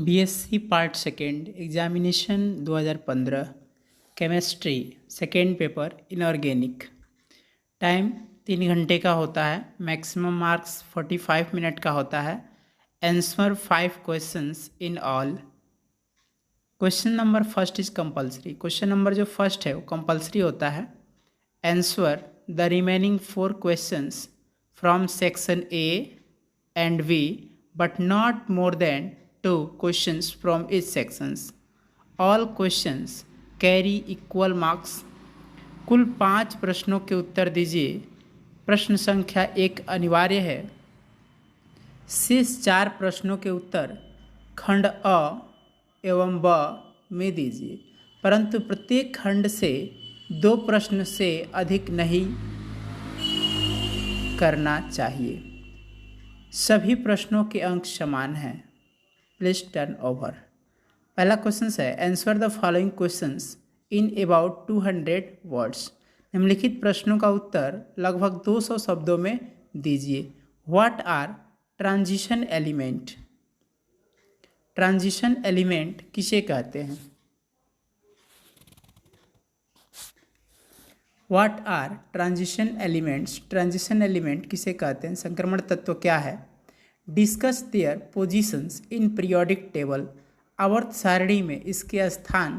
BSc part second examination 2015 chemistry second paper inorganic. Time 3 घंटे का होता है। मैक्सिमम मार्क्स 45 मिनट का होता है। Answer 5 questions in all. Question number first is compulsory. Question number जो फर्स्ट है वो कंपलसरी होता है। Answer the remaining 4 questions from section A and B but not more than 2 questions from each sections. All questions carry equal marks. कुल 5 प्रश्नों के उत्तर दीजिए। प्रश्न संख्या 1 अनिवार्य है। शेष 4 प्रश्नों के उत्तर खंड अ एवं ब में दीजिए, परंतु प्रत्येक खंड से 2 प्रश्न से अधिक नहीं करना चाहिए। सभी प्रश्नों के अंक समान हैं। Please turn over. पहला क्वेश्चन है answer the following questions in about 200 words. निम्नलिखित प्रश्नों का उत्तर लगभग 200 शब्दों में दीजिए। What are transition element? Transition element किसे कहते हैं? What are transition elements? Transition element किसे कहते हैं? संक्रमण तत्व क्या है? Discuss their positions in periodic table. आवर्त सारणी में इसके स्थान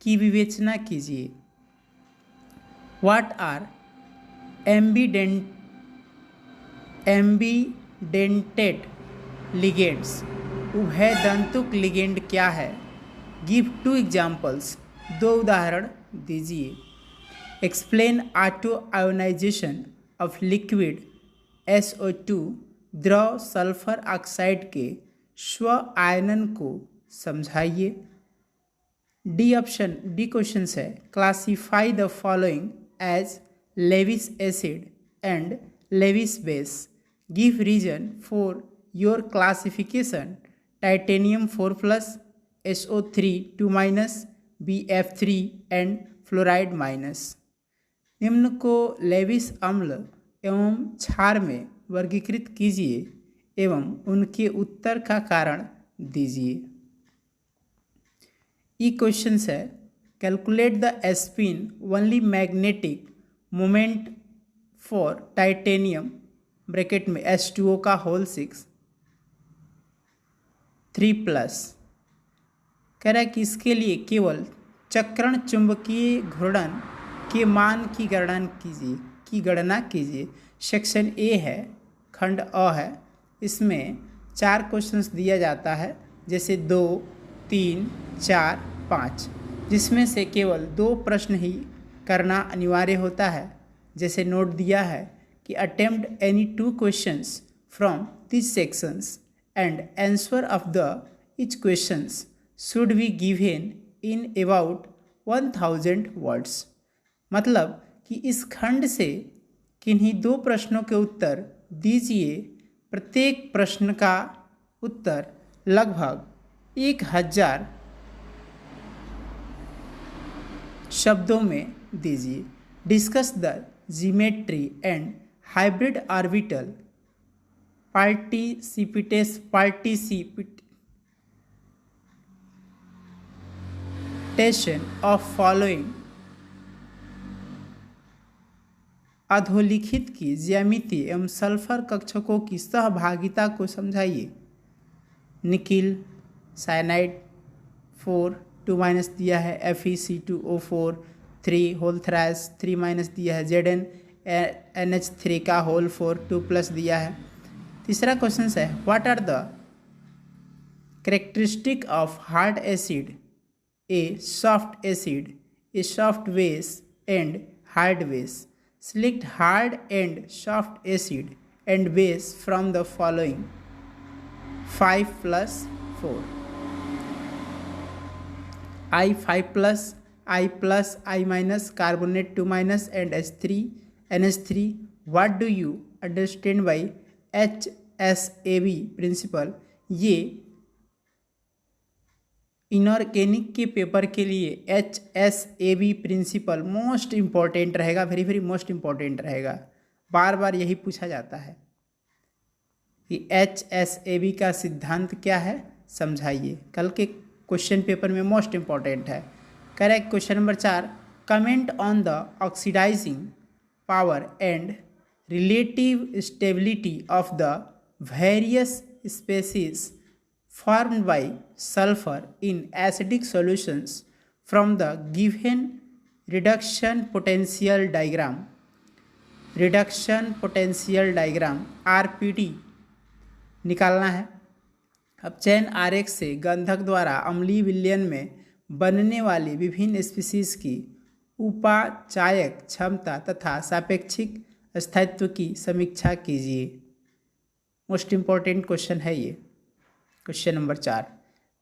की विवेचना कीजिए। What are ambidentate ligands? उभयदंतुक लिगेंड क्या है? Give 2 examples. 2 उदाहरण दीजिए। Explain auto ionization of liquid SO2 द्रव सल्फर ऑक्साइड के स्व आयनन को समझाइए। डी क्वेश्चन है classify the following as Lewis acid and Lewis base. Give reason for your classification. Titanium 4+, SO3 2-, BF3 and fluoride minus. निम्न को लेविस अम्ल एवं क्षार में वर्गीकृत कीजिए एवं उनके उत्तर का कारण दीजिए। ई क्वेश्चन है calculate the spin only magnetic moment for titanium bracket में H2O का होल 6 3+। कह रहा है कि इसके लिए केवल चक्रण चुंबकीय घूर्णन के मान की गणना कीजिए। सेक्शन ए है, खंड अ है। इसमें 4 क्वेश्चंस दिया जाता है, जैसे 2, 3, 4, 5, जिसमें से केवल 2 प्रश्न ही करना अनिवार्य होता है। जैसे नोट दिया है कि attempt any 2 questions from this sections and answer of the each questions should be given in about 1000 words. मतलब कि इस खंड से किन्हीं 2 प्रश्नों के उत्तर दीजिए। प्रत्येक प्रश्न का उत्तर लगभग 1000 शब्दों में दीजिए। Discuss the geometry and hybrid orbital participation of following. अधोलिखित की ज्यामिति एवं सल्फर कक्षकों की सहभागिता को समझाइए। निकिल साइनाइड 4 2- दिया है, FeC2O4 3 होल थ्राइस 3- दिया है, ZnNH3 का होल 4 2+ दिया है। तीसरा क्वेश्चन है what are the characteristic of hard acid, a soft acid, a soft base and hard base. Select hard and soft acid and base from the following 5+4. I5+, I+, I-, carbonate 2- and H3 NH3। What do you understand by HSAB principle? ये inorganic के paper के लिए HSAB principle most important रहेगा, very most important रहेगा। बार बार यही पूछा जाता है कि HSAB का सिद्धांत क्या है। समझाइए। कल के क्वेश्चन पेपर में मोस्ट इम्पॉर्टेंट है। Correct. Question number 4, comment on the oxidising power and relative stability of the various species formed by sulfur in acidic solutions from the given reduction potential diagram RPD निकालना है। अब चयन आरेख से गंधक द्वारा अम्लीय विलयन में बनने वाली विभिन्न स्पीशीज की उपाचायक क्षमता तथा सापेक्षिक स्थायित्व की समीक्षा कीजिए। मोस्ट इंपॉर्टेंट क्वेश्चन है ये। Question number 4,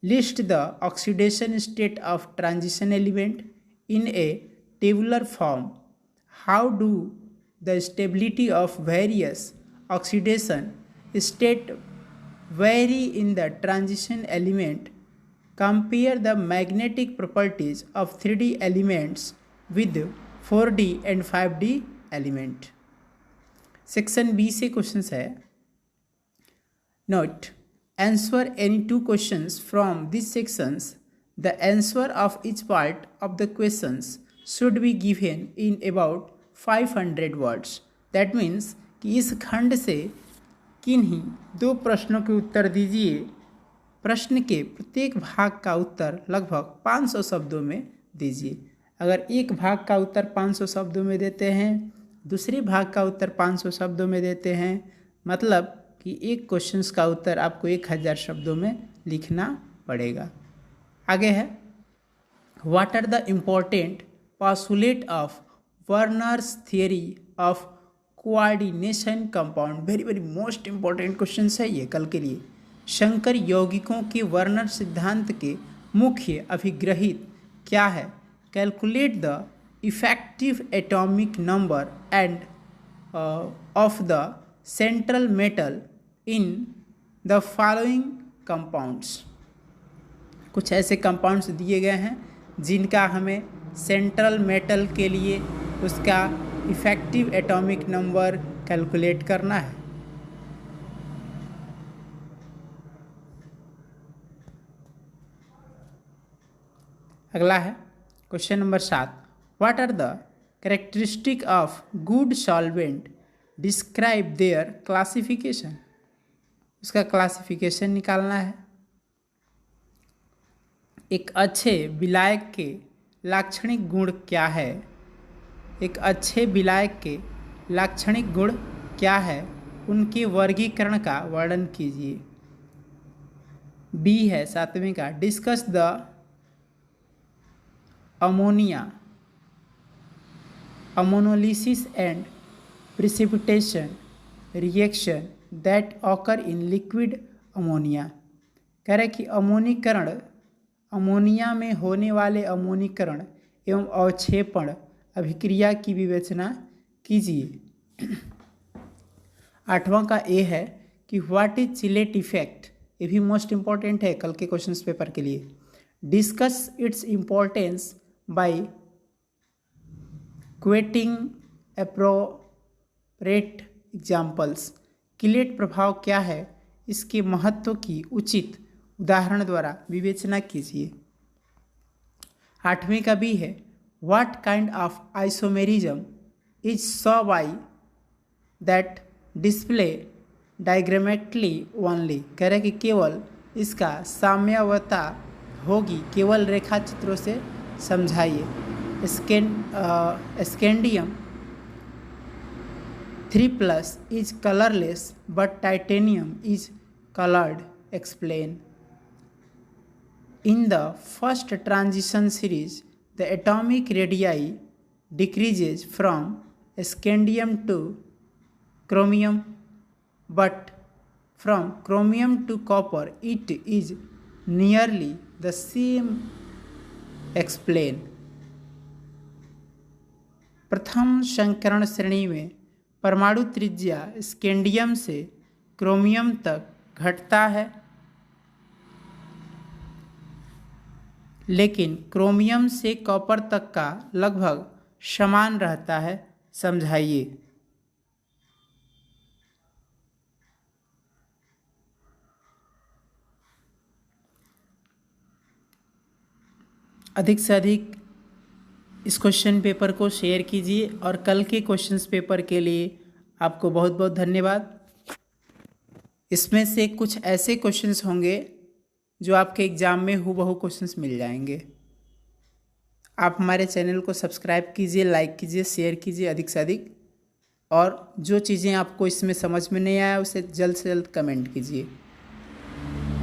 list the oxidation state of transition element in A tabular form. How do the stability of various oxidation state vary in the transition element? Compare the magnetic properties of 3D elements with 4D and 5D element. Section B से questions है। Note, answer any two questions from these sections. The answer of each part of the questions should be given in about 500 words. That means कि इस खंड से किन्हीं दो प्रश्नों के उत्तर दीजिए। प्रश्न के प्रत्येक भाग का उत्तर लगभग 500 शब्दों में दीजिए। अगर एक भाग का उत्तर 500 शब्दों में देते हैं, दूसरे भाग का उत्तर 500 शब्दों में देते हैं, मतलब कि एक क्वेश्चंस का उत्तर आपको 1000 शब्दों में लिखना पड़ेगा। आगे है, what are the important postulate of Werner's theory of coordination compound. Very very most important question है ये कल के लिए। शंकर यौगिकों के वर्नर सिद्धांत के मुख्य अभिग्रहित क्या है? Calculate the effective atomic number end of the central metal in the following compounds. कुछ ऐसे कंपाउंड्स दिए गए हैं जिनका हमें सेंट्रल मेटल के लिए उसका इफेक्टिव एटॉमिक नंबर कैलकुलेट करना है। अगला है question number 7, what are the characteristic of good solvent, describe their classification. उसका क्लासिफिकेशन निकालना है। एक अच्छे विलायक के लाक्षणिक गुण क्या है? एक अच्छे विलायक के लाक्षणिक गुण क्या है? उनके वर्गीकरण का वर्णन कीजिए। बी है 7वें का, discuss the ammonolysis and precipitation reaction that occur in liquid ammonia. कह रहे कि अमोनीकरण, अमोनिया में होने वाले अमोनीकरण एवं अवक्षेपण अभिक्रिया की विवेचना कीजिए। 8वां का ए है कि व्हाट इज चिलेट इफेक्ट। ये भी मोस्ट इंपॉर्टेंट है कल के क्वेश्चंस पेपर के लिए। Discuss its importance by quoting appropriate examples. Chelate प्रभाव क्या है, इसके महत्व की उचित उदाहरण द्वारा विवेचना कीजिए। 8वें का भी है, what kind of isomerism is saw by that display diagrammatically only। कह रहे कि केवल इसका साम्यावता होगी केवल रेखा चित्रों से समझाइए। Scandium 3+ is colorless but titanium is colored, explain। In the first transition series, the atomic radii decreases from scandium to chromium, but from chromium to copper it is nearly the same, explain। प्रथम संकरण श्रेणी में परमाणु त्रिज्या scandium से chromium तक घटता है, लेकिन क्रोमियम से कॉपर तक का लगभग समान रहता है, समझाइए। अधिक से अधिक इस क्वेश्चन पेपर को शेयर कीजिए और कल के क्वेश्चंस पेपर के लिए आपको बहुत बहुत धन्यवाद। इसमें से कुछ ऐसे क्वेश्चंस होंगे जो आपके एग्ज़ाम में हूबहू क्वेश्चंस मिल जाएंगे। आप हमारे चैनल को सब्सक्राइब कीजिए, लाइक कीजिए, शेयर कीजिए अधिक से अधिक, और जो चीज़ें आपको इसमें समझ में नहीं आया उसे जल्द से जल्द कमेंट कीजिए।